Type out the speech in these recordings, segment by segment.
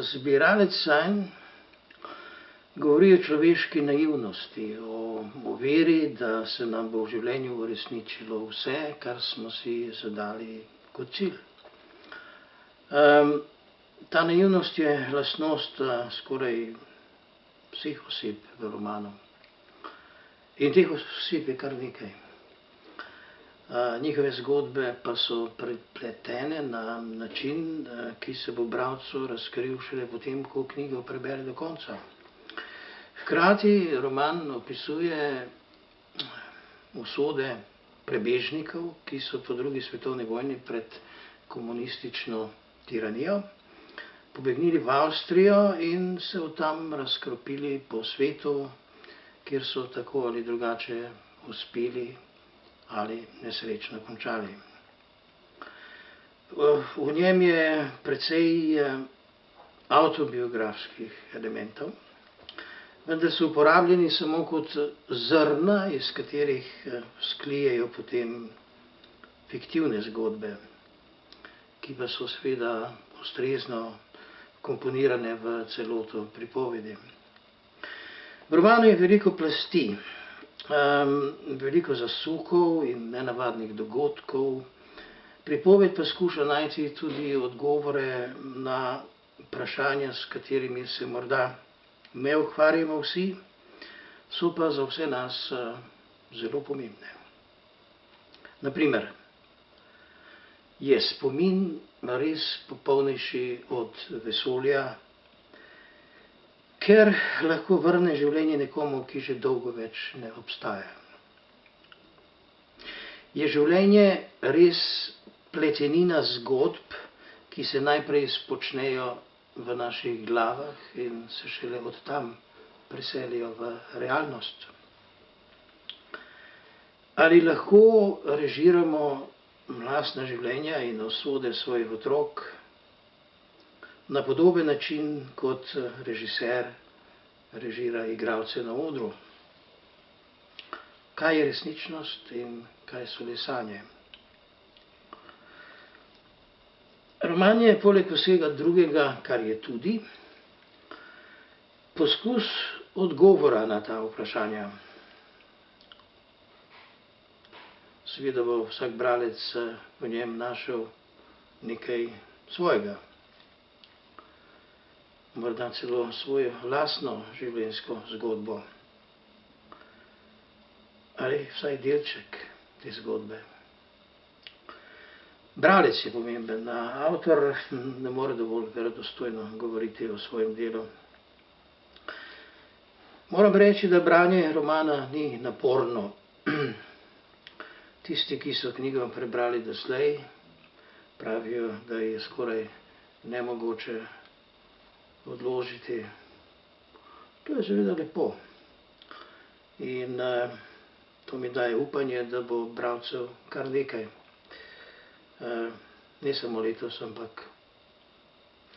Zbiralec sanj govori o človeški naivnosti, o veri, da se nam bo v življenju uresničilo vse, kar smo si zadali kot cilj. Ta naivnost je lastnost skoraj vseh oseb v romanu. In teh oseb je kar nekaj. Njihove zgodbe pa so prepletene na način, ki se bo bralcu razkril šele potem, ko knjigo prebere do konca. Hkrati roman opisuje usode prebežnikov, ki so po drugi svetovni vojni pred komunistično tiranijo pobegnili v Avstrijo in se od tam razkropili po svetu, kjer so tako ali drugače uspeli ali nesrečno končali. V njem je precej avtobiografskih elementov, vendar so uporabljeni samo kot zrna, iz katerih vzklijejo potem fiktivne zgodbe, ki pa so seveda ustrezno komponirane v celoto pripovedi. V romanu je veliko plasti, veliko zasukov in nenavadnih dogodkov. Pripoved pa skuša najti tudi odgovore na vprašanja, s katerimi se morda ne ukvarjamo vsi, so pa za vse nas zelo pomembne. Na primer, je spomin res popolnejši od vesolja, ker lahko vrne življenje nekomu, ki že dolgo več ne obstaja? Je življenje res pletenina zgodb, ki se najprej spočnejo v naših glavah in se šele od tam preselijo v realnost? Ali lahko režiramo lastna življenja in usode svojih otrok na podoben način, kot režiser režira igralce na odru? Kaj je resničnost in kaj so le sanje? Roman je poleg vsega drugega, kar je tudi, poskus odgovora na ta vprašanja. Seveda bo vsak bralec v njem našel nekaj svojega, morda celo svojo lastno življenjsko zgodbo ali vsaj delček te zgodbe. Bralec je pomemben, avtor ne more dovolj verodostojno govoriti o svojem delu. Moram reči, da branje romana ni naporno. Tisti, ki so knjigo prebrali doslej, pravijo, da je skoraj nemogoče odložiti. To je seveda lepo. In to mi daje upanje, da bo bralcev kar nekaj. Ne samo letos, ampak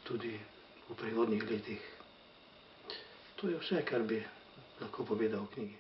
tudi v prihodnjih letih. To je vse, kar bi lahko povedal o knjigi.